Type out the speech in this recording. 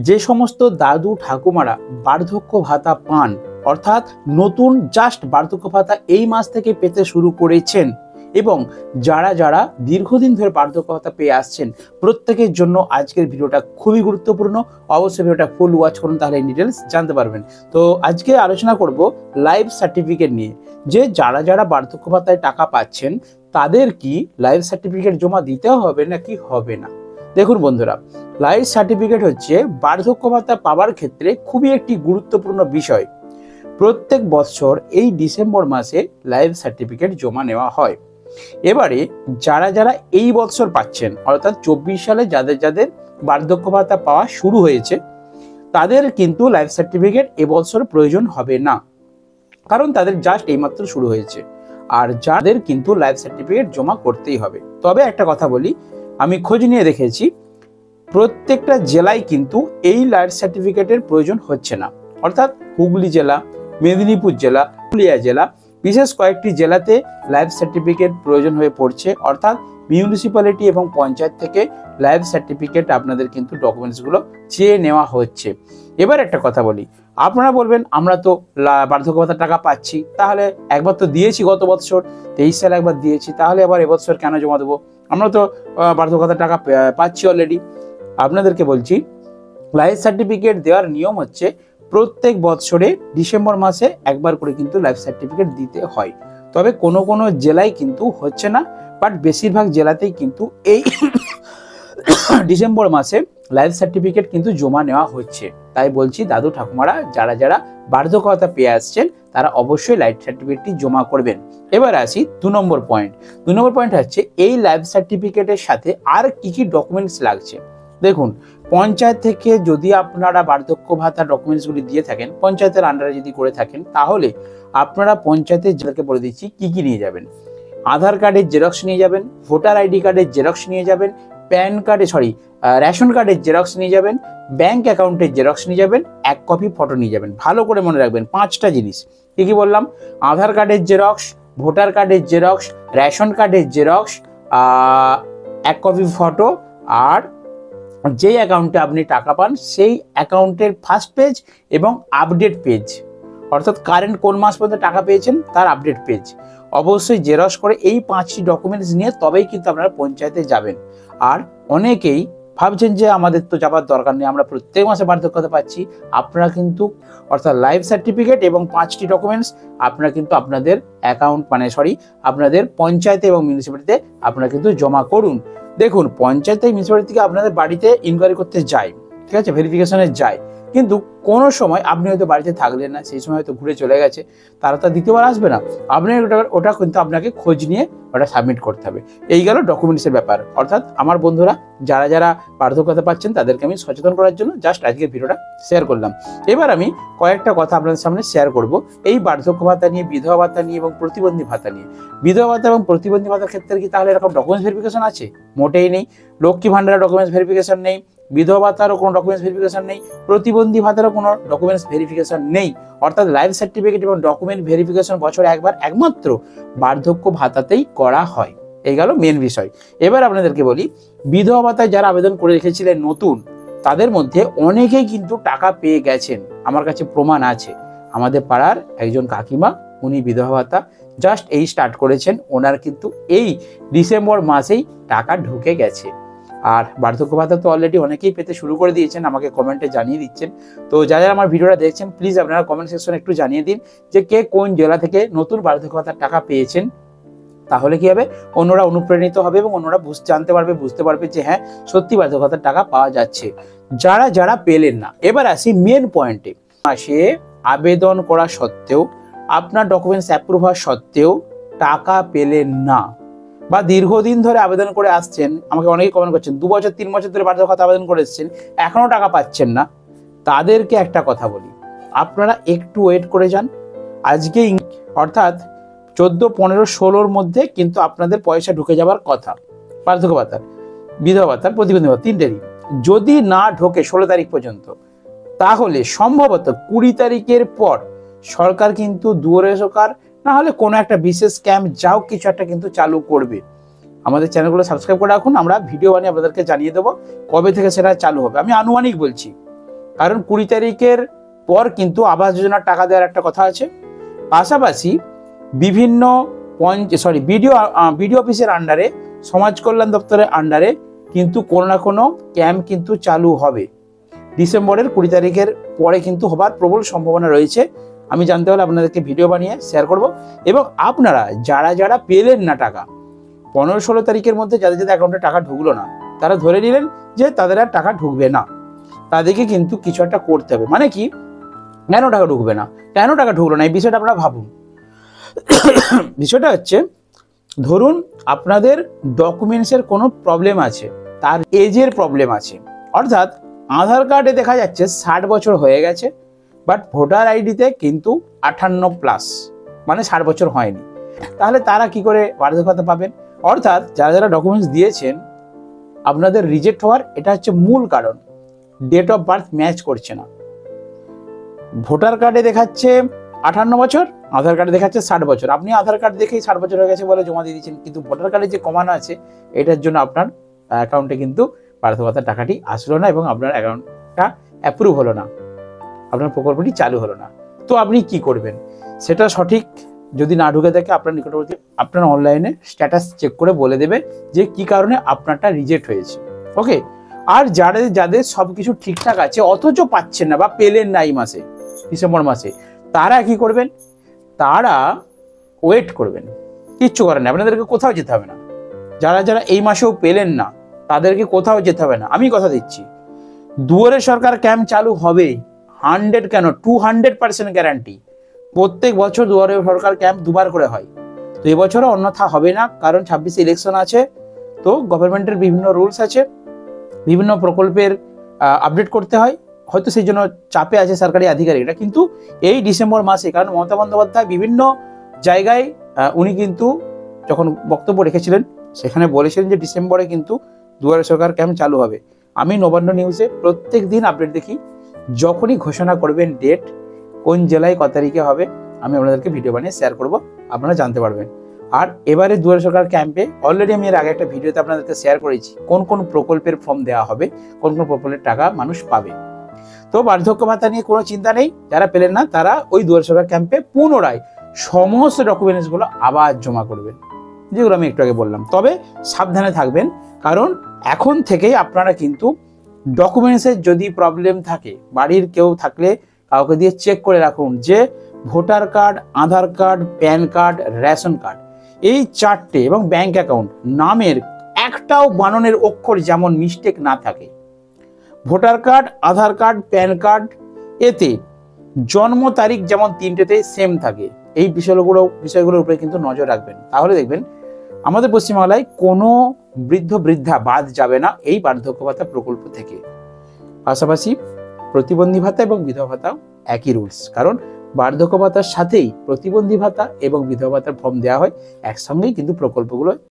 যে সমস্ত দাদু ঠাকুমারা বার্ধক্য ভাতা পান, অর্থাৎ নতুন জাস্ট বার্ধক্য ভাতা এই মাস থেকে পেতে শুরু করেছেন এবং যারা যারা দীর্ঘদিন ধরে বার্ধক্য ভাতা পেয়ে আসছেন, প্রত্যেকের জন্য আজকের ভিডিওটা খুবই গুরুত্বপূর্ণ। অবশ্যই ভিডিওটা ফুল ওয়াচ করুন, তাহলে এই ডিটেলস জানতে পারবেন। তো আজকে আলোচনা করব লাইফ সার্টিফিকেট নিয়ে, যে যারা যারা বার্ধক্য ভাতায় টাকা পাচ্ছেন তাদের কি লাইফ সার্টিফিকেট জমা দিতে হবে নাকি হবে না। দেখুন বন্ধুরা, লাইফ সার্টিফিকেট হচ্ছে বার্ধক্য ভাতা পাওয়ার ক্ষেত্রে খুবই একটি গুরুত্বপূর্ণ বিষয়। প্রত্যেক বছর এই ডিসেম্বর মাসে লাইফ সার্টিফিকেট জমা নেওয়া হয়। এবারে যারা যারা এই বছর পাচ্ছেন, অর্থাৎ 24 সালে যাদের যাদের বার্ধক্য ভাতা পাওয়া শুরু হয়েছে, তাদের কিন্তু লাইফ সার্টিফিকেট এবছর প্রয়োজন হবে না, কারণ তাদের জাস্ট এইমাত্র শুরু হয়েছে। আর যাদের কিন্তু লাইফ সার্টিফিকেট জমা করতেই হবে। তবে একটা কথা বলি, আমি খোঁজ নিয়ে দেখেছি প্রত্যেকটা জেলায় কিন্তু এই লাইফ সার্টিফিকেটের প্রয়োজন হচ্ছে না। অর্থাৎ হুগলি জেলা, মেদিনীপুর জেলা, পুরুলিয়া জেলা, বিশেষ কয়েকটি জেলাতে লাইফ সার্টিফিকেট প্রয়োজন হয়ে পড়ছে। অর্থাৎ মিউনিসিপ্যালিটি এবং পঞ্চায়েত থেকে লাইফ সার্টিফিকেট আপনাদের কিন্তু ডকুমেন্টসগুলো চেয়ে নেওয়া হচ্ছে। এবার একটা কথা বলি, আপনারা বলবেন আমরা তো বার্ধক্য ভাতার টাকা পাচ্ছি, তাহলে একবার তো দিয়েছি গত বছর, 23 সালে একবার দিয়েছি, তাহলে আবার এবছর কেন জমা দেবো? আমরা তো বার্ধক্য ভাতার টাকা পাচ্ছি অলরেডি। আপনাদেরকে বলছি, লাইফ সার্টিফিকেট দেওয়ার নিয়ম হচ্ছে প্রত্যেক বছরে ডিসেম্বর মাসে একবার করে কিন্তু লাইফ সার্টিফিকেট দিতে হয়। তবে কোনো কোনো জেলায় কিন্তু হচ্ছে না, বাট বেশিরভাগ জেলাতেই কিন্তু এই ডিসেম্বর মাসে লাইফ সার্টিফিকেট কিন্তু জমা নেওয়া হচ্ছে। তাই বলছি দাদু ঠাকুমারা যারা যারা বার্ধক্য ভাতা পেয়ে আসছেন তারা অবশ্যই লাইফ সার্টিফিকেটটি জমা করবেন। এবার আসি 2 নম্বর পয়েন্ট। 2 নম্বর পয়েন্ট হচ্ছে এই লাইফ সার্টিফিকেটের সাথে আর কি কি ডকুমেন্টস লাগছে। দেখুন, পঞ্চায়েত থেকে যদি আপনারা বার্ধক্য ভাতা ডকুমেন্টসগুলি দিয়ে থাকেন, পঞ্চায়েতের আন্ডারে যদি করে থাকেন, তাহলে আপনারা পঞ্চায়েতের জেলাকে বলে দিচ্ছি কি কি নিয়ে যাবেন। আধার কার্ডের জেরক্স নিয়ে যাবেন, ভোটার আইডি কার্ডের জেরক্স নিয়ে যাবেন, রেশন কার্ডের জেরক্স নিয়ে যাবেন, ব্যাংক অ্যাকাউন্টের জেরক্স নিয়ে যাবেন, 1 কপি ফটো নিয়ে যাবেন। ভালো করে মনে রাখবেন 5টা জিনিস। কি কি বললাম? আধার কার্ডের জেরক্স, ভোটার কার্ডের জেরক্স, রেশন কার্ডের জেরক্স, 1 কপি ফটো, আর যেই অ্যাকাউন্টে আপনি টাকা পান সেই অ্যাকাউন্টের ফার্স্ট পেজ এবং আপডেট পেজ, অর্থাৎ কারেন্ট কোন মাস পর্যন্ত টাকা পেয়েছেন তার আপডেট পেজ অবশ্যই জেরক্স করে এই 5টি ডকুমেন্টস নিয়ে তবেই কিন্তু আপনারা পঞ্চায়েতে যাবেন। আর অনেকেই ভাবছেন যে আমাদের তো যাবার দরকার নেই, আমরা প্রত্যেক মাসে বার্ধক্য ভাতা পাচ্ছি। আপনারা কিন্তু অর্থাৎ লাইফ সার্টিফিকেট এবং 5টি ডকুমেন্টস আপনারা কিন্তু আপনাদের অ্যাকাউন্ট আপনাদের পঞ্চায়েতে এবং মিউনিসিপ্যালিটিতে আপনারা কিন্তু জমা করুন। দেখুন, পঞ্চায়েত মিউনিসিপ্যালিটি থেকে আপনাদের বাড়িতে ইনকোয়ারি করতে যায়, ঠিক আছে, ভেরিফিকেশনে যায়, কিন্তু কোনো সময় আপনি হয়তো বাড়িতে থাকলেন না, সেই সময় হয়তো ঘুরে চলে গেছে, তারা তো দ্বিতীয়বার আসবে না। আপনি ওটা কিন্তু আপনাকে খোঁজ নিয়ে ওটা সাবমিট করতে হবে। এই গেল ডকুমেন্টসের ব্যাপার। অর্থাৎ আমার বন্ধুরা যারা যারা বার্ধক্য ভাতা পাচ্ছেন তাদেরকে আমি সচেতন করার জন্য জাস্ট আজকের ভিডিওটা শেয়ার করলাম। এবার আমি কয়েকটা কথা আপনাদের সামনে শেয়ার করব এই বার্ধক্য ভাতা নিয়ে, বিধবা ভাতা নিয়ে এবং প্রতিবন্ধী ভাতা নিয়ে। বিধবা ভাতা এবং প্রতিবন্ধী ভাতার ক্ষেত্রে কি তাহলে এরকম ডকুমেন্টস ভেরিফিকেশন আছে? মোটেই নেই। লক্ষ্মী ভান্ডারের ডকুমেন্টস ভেরিফিকেশন নেই, বিধবা ভাতারও কোনো ডকুমেন্টস ভেরিফিকেশন নেই, প্রতিবন্ধী ভাতারও কোনো ডকুমেন্টস ভেরিফিকেশন নেই। অর্থাৎ লাইফ সার্টিফিকেট এবং ডকুমেন্ট ভেরিফিকেশন বছরে একবার একমাত্র বার্ধক্য ভাতাতেই করা হয়। এই গেল মেন বিষয়। এবার আপনাদেরকে বলি, বিধবা ভাতায় যারা আবেদন করে রেখেছিলেন নতুন, তাদের মধ্যে অনেকেই কিন্তু টাকা পেয়ে গেছেন। আমার কাছে প্রমাণ আছে। আমাদের পাড়ার একজন কাকিমা, উনি বিধবা ভাতা জাস্ট এই স্টার্ট করেছেন, ওনার কিন্তু এই ডিসেম্বর মাসেই টাকা ঢুকে গেছে। আর বার্ধক্য ভাতা তো অলরেডি অনেকেই পেতে শুরু করে দিয়েছেন, আমাকে কমেন্টে জানিয়ে দিচ্ছেন। তো যারা যারা আমার ভিডিওটা দেখছেন প্লিজ আপনারা কমেন্ট সেকশনে একটু জানিয়ে দিন যে কে কোন জেলা থেকে নতুন বার্ধক্য ভাতার টাকা পেয়েছেন। তাহলে কি হবে, অন্যরা অনুপ্রাণিত হবে এবং অন্যরা বুঝতে পারবে যে হ্যাঁ সত্যি বার্ধক্য ভাতার টাকা পাওয়া যাচ্ছে। যারা যারা পেলেন না, এবার আসি মেন পয়েন্টে। মাসে আবেদন করা সত্ত্বেও, আপনার ডকুমেন্টস অ্যাপ্রুভ হওয়া সত্ত্বেও টাকা পেলেন না, বা দীর্ঘদিন ধরে আবেদন করে আসছেন, আমাকে অনেকেই কমেন্ট করছেন 2 বছর 3 বছর ধরে বার্ধক্য ভাতা আবেদন করে এসেছেন, এখনো টাকা পাচ্ছেন না, তাদেরকে একটা কথা বলি, আপনারা একটু ওয়েট করে যান। আজকে অর্থাৎ 14, 15, 16-র মধ্যে কিন্তু আপনাদের পয়সা ঢুকে যাবার কথা, বার্ধক্য ভাতার, বিধবা ভাতার, প্রতিবন্ধী ভাতা, 3টেরই। যদি না ঢোকে 16 তারিখ পর্যন্ত, তাহলে সম্ভবত 20 তারিখের পর সরকার কিন্তু দুয়ারে সরকার না হলে কোনো একটা বিশেষ ক্যাম্প যাও কিছু একটা কিন্তু চালু করবে। আমাদের চ্যানেলগুলো সাবস্ক্রাইব করে রাখুন, আমরা ভিডিও বানিয়ে আপনাদেরকে জানিয়ে দেবো কবে থেকে সেটা চালু হবে। আমি আনুমানিক বলছি, কারণ 20 তারিখের পর কিন্তু আবাস যোজনার টাকা দেওয়ার একটা কথা আছে। পাশাপাশি বিভিন্ন বিডিও অফিসের আন্ডারে, সমাজ কল্যাণ দপ্তরের আন্ডারে কিন্তু কোনো না কোনো ক্যাম্প কিন্তু চালু হবে। ডিসেম্বরের 20 তারিখের পরে কিন্তু হবার প্রবল সম্ভাবনা রয়েছে। আমি জানতে পারলে আপনাদেরকে ভিডিও বানিয়ে শেয়ার করব। এবং আপনারা যারা যারা পেলেন না টাকা, 15-16 তারিখের মধ্যে যাদের যাদের অ্যাকাউন্টে টাকা ঢুকলো না, তারা ধরে নিলেন যে তাদের আর টাকা ঢুকবে না, তাদেরকে কিন্তু কিছু একটা করতে হবে। মানে কি, কেন টাকা ঢুকবে না, কেন টাকা ঢুকলো না, এই বিষয়টা আপনারা ভাবুন। বিষয়টা হচ্ছে, ধরুন আপনাদের ডকুমেন্টসের কোনো প্রবলেম আছে, তার এজের প্রবলেম আছে, অর্থাৎ আধার কার্ডে দেখা যাচ্ছে 60 বছর হয়ে গেছে, বাট ভোটার আইডিতে কিন্তু 58+, মানে 60 বছর হয়নি। তাহলে তারা কি করে বার্ধক্য ভাতা পাবেন? অর্থাৎ যারা যারা ডকুমেন্টস দিয়েছেন, আপনাদের রিজেক্ট হওয়ার এটা হচ্ছে মূল কারণ, ডেট অফ বার্থ ম্যাচ করছে না। ভোটার কার্ডে দেখাচ্ছে 58 বছর, আধার কার্ডে দেখাচ্ছে 60 বছর। আপনি আধার কার্ড দেখেই 60 বছর হয়ে গেছে বলে জমা দিয়ে দিচ্ছেন, কিন্তু ভোটার কার্ডে যে কমানো আছে এটার জন্য আপনার অ্যাকাউন্টে কিন্তু বার্ধক্য ভাতার টাকাটি আসলো না এবং আপনার অ্যাকাউন্টটা অ্যাপ্রুভ হলো না, আপনার প্রকল্পটি চালু হলো না। তো আপনি কি করবেন? সেটা সঠিক যদি না ঢুকে থাকে, আপনার নিকটবর্তী আপনার অনলাইনে স্ট্যাটাস চেক করে বলে দেবে যে কি কারণে আপনারটা রিজেক্ট হয়েছে। ওকে। আর যাদের সব কিছু ঠিকঠাক আছে অথচ পাচ্ছেন না বা পেলেন না এই মাসে, ডিসেম্বর মাসে, তারা কি করবেন? তারা ওয়েট করবেন, কিচ্ছু করেন না, আপনাদেরকে কোথাও যেতে হবে না। যারা যারা এই মাসেও পেলেন না তাদেরকে কোথাও যেতে হবে না। আমি কথা দিচ্ছি, দুয়ারে সরকার ক্যাম্প চালু হবে, 100 কেন 200% গ্যারান্টি। প্রত্যেক বছর দুয়ারে সরকার ক্যাম্প দুবার করে হয়, তো এবছরও অন্যথা হবে না, কারণ 26 ইলেকশন আছে। তো গভর্নমেন্টের বিভিন্ন রুলস আছে, বিভিন্ন প্রকল্পের আপডেট করতে হয়, হয়তো সেই জন্য চাপে আছে সরকারি আধিকারিকরা। কিন্তু এই ডিসেম্বর মাসে, কারণ মমতা বন্দ্যোপাধ্যায় বিভিন্ন জায়গায় উনি কিন্তু যখন বক্তব্য রেখেছিলেন সেখানে বলেছিলেন যে ডিসেম্বরে কিন্তু দুয়ারে সরকার ক্যাম্প চালু হবে। আমি নবান্ন নিউজে প্রত্যেক দিন আপডেট দেখি, যখনই ঘোষণা করবেন ডেট, কোন জেলায় কত তারিখে হবে, আমি আপনাদেরকে ভিডিও বানিয়ে শেয়ার করব, আপনারা জানতে পারবেন। আর এবারে দুয়ারে সরকার ক্যাম্পে অলরেডি আমি এর আগে একটা ভিডিওতে আপনাদেরকে শেয়ার করেছি কোন কোন প্রকল্পের ফর্ম দেওয়া হবে, কোন কোন প্রকল্পের টাকা মানুষ পাবে। তো বার্ধক্য ভাতা নিয়ে কোনো চিন্তা নেই, যারা পেলেন না তারা ওই দুয়ারে সরকার ক্যাম্পে পুনরায় সমস্ত ডকুমেন্টসগুলো আবার জমা করবেন, যেগুলো আমি একটু আগে বললাম। তবে সাবধানে থাকবেন, কারণ এখন থেকেই আপনারা কিন্তু ডকুমেন্টসের যদি প্রবলেম থাকে, বাড়ির কেউ থাকলে কাউকে দিয়ে চেক করে রাখুন যে voter card, Aadhaar card, PAN card, ration card, এই 4টে এবং ব্যাংক অ্যাকাউন্ট, নামের একটাও বানানের অক্ষর যেমন মিস্টেক না থাকে। Voter card, Aadhaar card, PAN card, এতে জন্ম তারিখ যেমন 3টেতে সেম থাকে। এই বিষয়গুলোর উপরে কিন্তু নজর রাখবেন, তাহলে দেখবেন আমাদের পশ্চিমবাংলায় কোনো বৃদ্ধা বাদ যাবে না এই বার্ধক্য ভাতা প্রকল্প থেকে। পাশাপাশি প্রতিবন্ধী ভাতা এবং বিধবা ভাতা একই রুলস, কারণ বার্ধক্য ভাতার সাথেই প্রতিবন্ধী ভাতা এবং বিধবা ভাতার ফর্ম দেওয়া হয়, একসঙ্গেই কিন্তু প্রকল্পগুলো